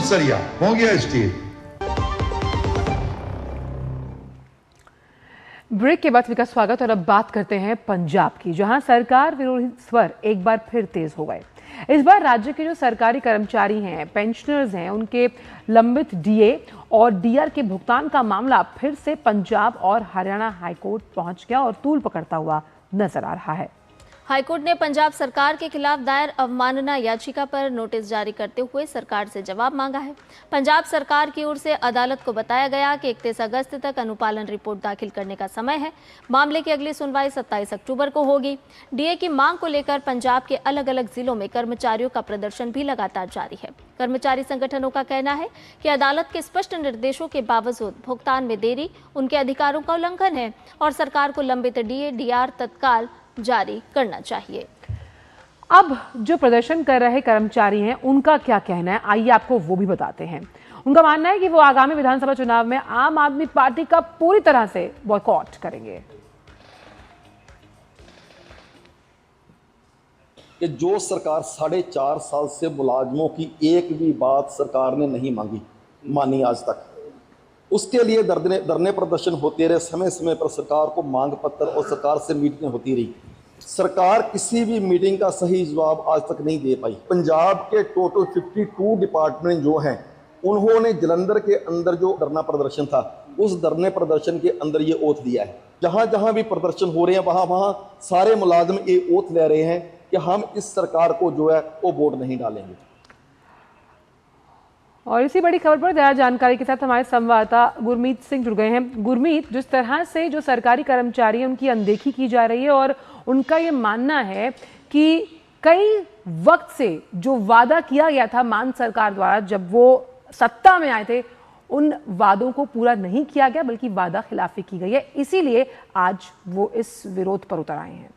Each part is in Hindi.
सरिया हो गया स्टील। ब्रेक के बाद का स्वागत। और अब बात करते हैं पंजाब की, जहां सरकार विरोधी स्वर एक बार फिर तेज हो गए। इस बार राज्य के जो सरकारी कर्मचारी हैं, पेंशनर्स हैं, उनके लंबित डीए और डीआर के भुगतान का मामला फिर से पंजाब और हरियाणा हाईकोर्ट पहुंच गया और तूल पकड़ता हुआ नजर आ रहा है। हाईकोर्ट ने पंजाब सरकार के खिलाफ दायर अवमानना याचिका पर नोटिस जारी करते हुए सरकार से जवाब मांगा है। पंजाब सरकार की ओर से अदालत को बताया गया कि 31 अगस्त तक अनुपालन रिपोर्ट दाखिल करने का समय है। मामले की अगली सुनवाई 27 अक्टूबर को होगी। डीए की मांग को लेकर पंजाब के अलग अलग जिलों में कर्मचारियों का प्रदर्शन भी लगातार जारी है। कर्मचारी संगठनों का कहना है कि अदालत के स्पष्ट निर्देशों के बावजूद भुगतान में देरी उनके अधिकारों का उल्लंघन है और सरकार को लंबित डीए डीआर तत्काल जारी करना चाहिए। अब जो प्रदर्शन कर रहे कर्मचारी हैं, उनका क्या कहना है, आइए आपको वो भी बताते हैं। उनका मानना है कि वो आगामी विधानसभा चुनाव में आम आदमी पार्टी का पूरी तरह से बॉयकॉट करेंगे। कि जो सरकार 4.5 साल से मुलाजमों की एक भी बात सरकार ने नहीं मानी आज तक, उसके लिए धरने प्रदर्शन होते रहे, समय समय पर सरकार को मांग पत्र और सरकार से मीटिंगें होती रही। सरकार किसी भी मीटिंग का सही जवाब आज तक नहीं दे पाई। पंजाब के टोटल 52 डिपार्टमेंट जो हैं, उन्होंने जलंधर के अंदर जो धरना प्रदर्शन था, उस धरने प्रदर्शन के अंदर ये ओथ दिया है। जहां जहां भी प्रदर्शन हो रहे हैं, वहां वहां सारे मुलाजिम ये ओथ ले रहे हैं कि हम इस सरकार को जो है वो वोट नहीं डालेंगे। और इसी बड़ी खबर पर ज्यादा जानकारी के साथ हमारे संवाददाता गुरमीत सिंह जुड़ गए हैं। गुरमीत, जिस तरह से जो सरकारी कर्मचारी हैं उनकी अनदेखी की जा रही है और उनका ये मानना है कि कई वक्त से जो वादा किया गया था मान सरकार द्वारा जब वो सत्ता में आए थे, उन वादों को पूरा नहीं किया गया, बल्कि वादा खिलाफी की गई है। इसीलिए आज वो इस विरोध पर उतर आए हैं।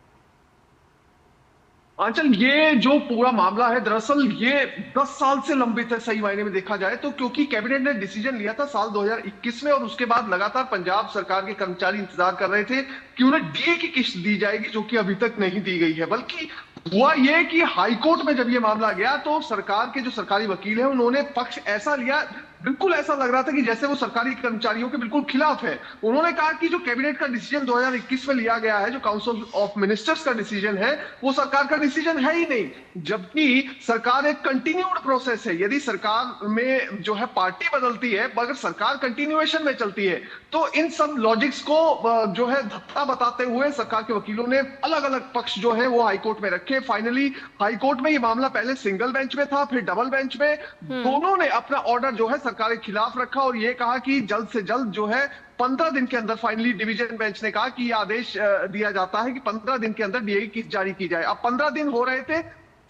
आंचल, ये जो पूरा मामला है दरअसल ये 10 साल से लंबित है सही मायने में देखा जाए तो, क्योंकि कैबिनेट ने डिसीजन लिया था साल 2021 में और उसके बाद लगातार पंजाब सरकार के कर्मचारी इंतजार कर रहे थे कि उन्हें डीए की किस्त दी जाएगी, जो कि अभी तक नहीं दी गई है। बल्कि हुआ ये कि हाईकोर्ट में जब ये मामला गया तो सरकार के जो सरकारी वकील हैं उन्होंने पक्ष ऐसा लिया, बिल्कुल ऐसा लग रहा था कि जैसे वो सरकारी कर्मचारियों के बिल्कुल खिलाफ है। उन्होंने कहा कि जो कैबिनेट का डिसीजन 2021 में लिया गया है, जो काउंसिल ऑफ मिनिस्टर्स का डिसीजन है, वो सरकार का डिसीजन है ही नहीं, जबकि सरकार एक कंटिन्यूड प्रोसेस है। यदि सरकार में जो है पार्टी बदलती है मगर सरकार कंटिन्यूएशन में चलती है, तो इन सब लॉजिक्स को जो है धत्ता बताते हुए सरकार के वकीलों ने अलग अलग पक्ष जो है वो हाईकोर्ट में रखे। फाइनली हाईकोर्ट में ये मामला पहले सिंगल बेंच में था, फिर डबल बेंच में, दोनों ने अपना ऑर्डर जो है सरकार के खिलाफ रखा और ये कहा कि जल्द से जल्द जो है 15 दिन के अंदर, फाइनली डिवीजन बेंच ने कहा कि ये आदेश दिया जाता है कि 15 दिन के अंदर डीए की किस्त जारी की जाए। अब 15 दिन हो रहे थे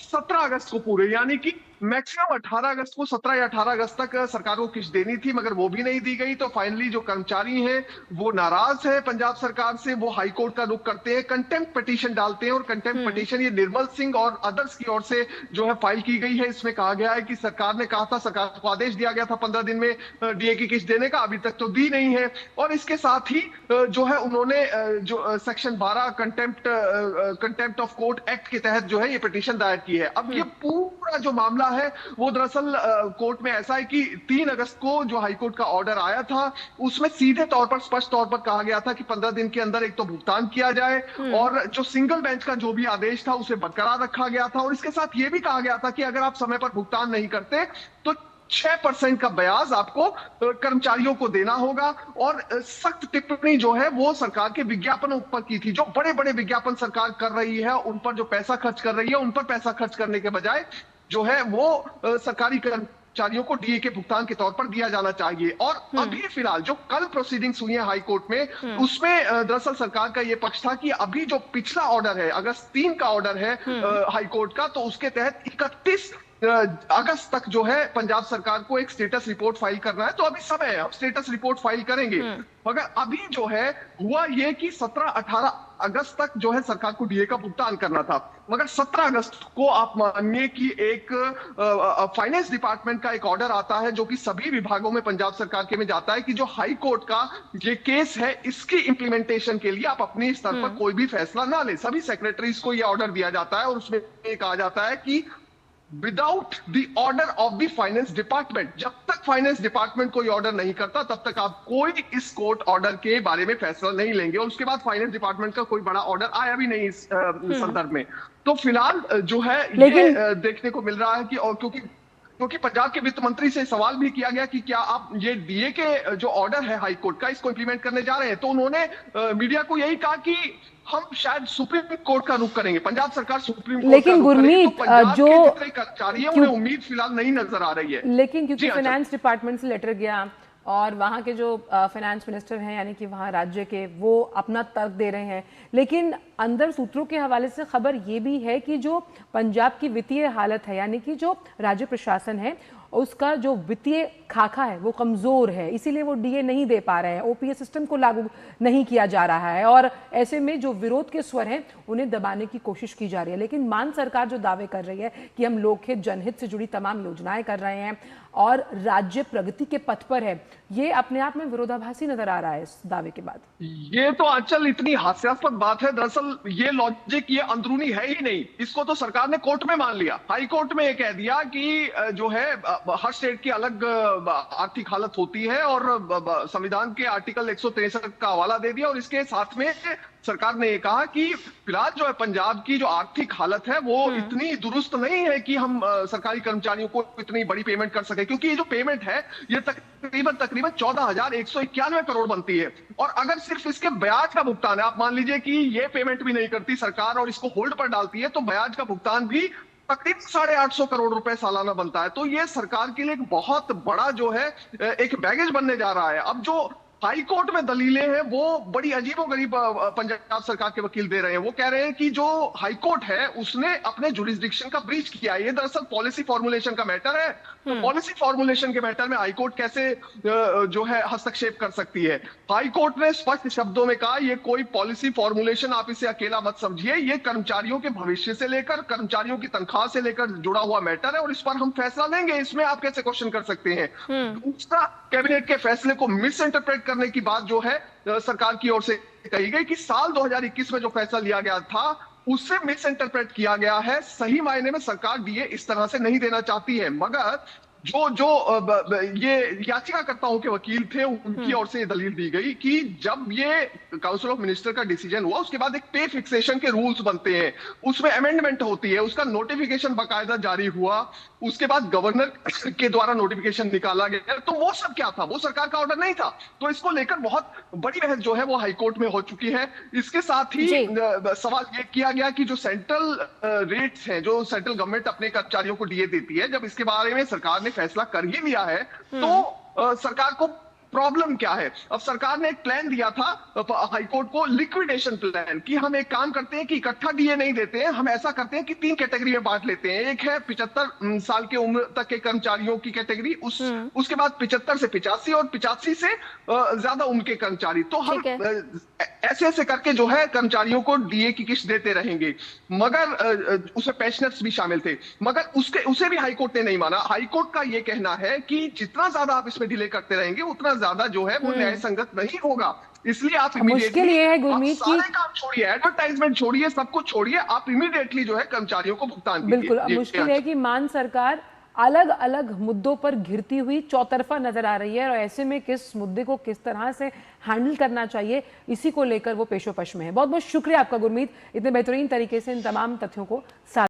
17 अगस्त को पूरे, यानी कि मैक्सिमम 18 अगस्त को, 17 या 18 अगस्त तक सरकार को किस्त देनी थी मगर वो भी नहीं दी गई। तो फाइनली जो कर्मचारी हैं वो नाराज है पंजाब सरकार से, वो हाईकोर्ट का रुख करते हैं, कंटेम्प्ट पिटीशन डालते हैं और कंटेम्प्ट पिटीशन ये निर्मल सिंह और अदर्स की ओर से जो है फाइल की गई है। इसमें कहा गया है कि सरकार ने कहा था, सरकार को आदेश दिया गया था 15 दिन में डीए की किस्त देने का, अभी तक तो दी नहीं है। और इसके साथ ही जो है उन्होंने जो section 12 contempt of court act के तहत जो है ये पिटीशन दायर की है। अब ये पूरा जो मामला है वो दरअसल कोर्ट में ऐसा है कि 3 अगस्त को जो हाईकोर्ट का ऑर्डर आया था उसमें सीधे तौर पर, स्पष्ट तौर पर कहा गया था कि 15 दिन के अंदर एक तो भुगतान किया जाए और जो सिंगल बेंच का जो भी आदेश था उसे बरकरार रखा गया था। और इसके साथ ये भी कहा गया था कि अगर आप समय पर भुगतान नहीं करते तो 6% का ब्याज आपको कर्मचारियों को देना होगा। और सख्त टिप्पणी जो है वो सरकार के विज्ञापनों पर की थी। जो बड़े बड़े विज्ञापन सरकार कर रही है, उन पर जो पैसा खर्च कर रही है, उन पर पैसा खर्च करने के बजाय जो है वो सरकारी कर्मचारियों को डीए के भुगतान के तौर पर दिया जाना चाहिए। और अभी फिलहाल जो कल प्रोसीडिंग्स हुई है हाईकोर्ट में, उसमें दरअसल सरकार का ये पक्ष था कि अभी जो पिछला ऑर्डर है, अगस्त 3 का ऑर्डर है हाईकोर्ट का, तो उसके तहत 31 अगस्त तक जो है पंजाब सरकार को एक स्टेटस रिपोर्ट फाइल करना है। तो अभी समय है, अब स्टेटस रिपोर्ट फाइल करेंगे। मगर अभी जो है हुआ ये कि 17-18 अगस्त तक जो है सरकार को डीए का भुगतान करना था, मगर 17 अगस्त को आप मानिए कि एक फाइनेंस डिपार्टमेंट का एक ऑर्डर आता है जो कि सभी विभागों में पंजाब सरकार के में जाता है कि जो हाई कोर्ट का ये केस है इसकी इंप्लीमेंटेशन के लिए आप अपने स्तर पर कोई भी फैसला ना ले। सभी सेक्रेटरीज को ये ऑर्डर दिया जाता है और उसमें कहा जाता है कि without the order of the finance department. जब तक फाइनेंस डिपार्टमेंट कोई ऑर्डर नहीं करता तब तक आप कोई इस कोर्ट ऑर्डर के बारे में फैसला नहीं लेंगे। और उसके बाद फाइनेंस डिपार्टमेंट का कोई बड़ा ऑर्डर आया भी नहीं इस संदर्भ में। तो फिलहाल जो है ये देखने को मिल रहा है कि, और क्योंकि पंजाब के वित्त मंत्री से सवाल भी किया गया कि क्या आप ये डीए के जो ऑर्डर है हाई कोर्ट का इसको इंप्लीमेंट करने जा रहे हैं, तो उन्होंने मीडिया को यही कहा कि हम शायद सुप्रीम कोर्ट का रुख करेंगे, पंजाब सरकार सुप्रीम कोर्ट लेकिन गुरमीत जो कर्मचारी है उन्हें उम्मीद फिलहाल नहीं नजर आ रही है। लेकिन क्योंकि फाइनेंस डिपार्टमेंट से लेटर गया और वहाँ के जो फाइनेंस मिनिस्टर हैं यानी कि वहाँ राज्य के, वो अपना तर्क दे रहे हैं, लेकिन अंदर सूत्रों के हवाले से खबर ये भी है कि जो पंजाब की वित्तीय हालत है यानी कि जो राज्य प्रशासन है उसका जो वित्तीय खाका है वो कमजोर है, इसीलिए वो डीए नहीं दे पा रहे हैं, ओपीएस सिस्टम को लागू नहीं किया जा रहा है और ऐसे में जो विरोध के स्वर हैं उन्हें दबाने की कोशिश की जा रही है। लेकिन मान सरकार जो दावे कर रही है कि हम लोकहित जनहित से जुड़ी तमाम योजनाएं कर रहे हैं और राज्य प्रगति के पथ पर है, ये अपने आप में विरोधाभासी नजर आ रहा है इस दावे के बाद। ये तो आंचल इतनी हास्यास्पद बात है। दरअसल ये लॉजिक ये अंदरूनी है ही नहीं, इसको तो सरकार ने कोर्ट में मान लिया। हाई कोर्ट में ये कह दिया कि जो है हर स्टेट की अलग आर्थिक हालत होती है और संविधान के आर्टिकल 163 का हवाला दे दिया। और इसके साथ में सरकार ने ये कहा कि फिलहाल जो है पंजाब की जो आर्थिक हालत है वो इतनी दुरुस्त नहीं है कि हम सरकारी कर्मचारियों को इतनी बड़ी पेमेंट कर सके, क्योंकि ये जो पेमेंट है ये तकरीबन 14,191 करोड़ बनती है। और अगर सिर्फ इसके ब्याज का भुगतान है, आप मान लीजिए कि ये पेमेंट भी नहीं करती सरकार और इसको होल्ड पर डालती है, तो ब्याज का भुगतान भी तकरीबन 850 करोड़ रुपए सालाना बनता है। तो ये सरकार के लिए एक बहुत बड़ा जो है एक बैगेज बनने जा रहा है। अब जो हाई कोर्ट में दलीलें हैं वो बड़ी अजीबोगरीब पंजाब सरकार के वकील दे रहे हैं। वो कह रहे हैं कि जो हाई कोर्ट है उसने अपने जुरिस्डिक्शन का ब्रीच किया है। ये दरअसल पॉलिसी फॉर्मुलेशन का मैटर है। तो पॉलिसी फॉर्मुलेशन के मैटर में हाई कोर्ट कैसे जो है हस्तक्षेप कर सकती है। हाई कोर्ट ने स्पष्ट शब्दों में कहा ये कोई पॉलिसी फॉर्मुलेशन आप इसे अकेला मत समझिए, ये कर्मचारियों के भविष्य से लेकर कर्मचारियों की तनख्वाह से लेकर जुड़ा हुआ मैटर है और इस पर हम फैसला लेंगे, इसमें आप कैसे क्वेश्चन कर सकते हैं। दूसरा, कैबिनेट के फैसले को मिस इंटरप्रेट करने की बात जो है सरकार की ओर से कही गई कि साल 2021 में जो फैसला लिया गया था उससे मिस इंटरप्रेट किया गया है। सही मायने में सरकार डीए इस तरह से नहीं देना चाहती है, मगर ये याचिकाकर्ताओं के वकील थे उनकी ओर से दलील दी गई कि जब ये काउंसिल ऑफ मिनिस्टर का डिसीजन हुआ उसके बाद एक पे फिक्सेशन के रूल्स बनते हैं, उसमें अमेंडमेंट होती है, उसका नोटिफिकेशन बाकायदा जारी हुआ, उसके बाद गवर्नर के द्वारा नोटिफिकेशन निकाला गया। तो वो सब क्या था, वो सरकार का ऑर्डर नहीं था। तो इसको लेकर बहुत बड़ी बहस जो है वो हाईकोर्ट में हो चुकी है। इसके साथ ही सवाल ये किया गया कि जो सेंट्रल रेट्स हैं, जो सेंट्रल गवर्नमेंट अपने कर्मचारियों को डीए देती है, जब इसके बारे में सरकार ने फैसला कर ही लिया है तो सरकार को प्रॉब्लम क्या है। अब सरकार ने एक प्लान दिया था हाईकोर्ट को, लिक्विडेशन प्लान, कि हम एक काम करते हैं कि इकट्ठा डीए नहीं देते हैं, हम ऐसा करते हैं कि 3 कैटेगरी में बांट लेते हैं। एक है 75 साल के उम्र तक के कर्मचारियों की कैटेगरी, उसके बाद 75 से 85 और 85 से ज्यादा उम्र के कर्मचारी। तो हम ऐसे ऐसे करके जो है कर्मचारियों को डीए की किस्त देते रहेंगे, मगर उसमें पेंशनर्स भी शामिल थे, मगर उसे भी हाईकोर्ट ने नहीं माना। हाईकोर्ट का यह कहना है कि जितना ज्यादा आप इसमें डिले करते रहेंगे उतना ज्यादा जो है वो न्याय संगत नहीं होगा, इसलिए आप मुश्किल ये है गुरमीत की, सारे काम छोड़िए, एडवर्टाइजमेंट छोड़िए, सब कुछ छोड़िए, आप इमीडिएटली जो है कर्मचारियों को भुगतान कीजिए। बिल्कुल मुश्किल है कि मान सरकार अलग अलग मुद्दों पर घिरती हुई चौतरफा नजर आ रही है और ऐसे में किस मुद्दे को किस तरह से हैंडल करना चाहिए इसी को लेकर वो पेशोपेश में है। बहुत बहुत शुक्रिया आपका गुरमीत, इतने बेहतरीन तरीके से इन तमाम तथ्यों को साथ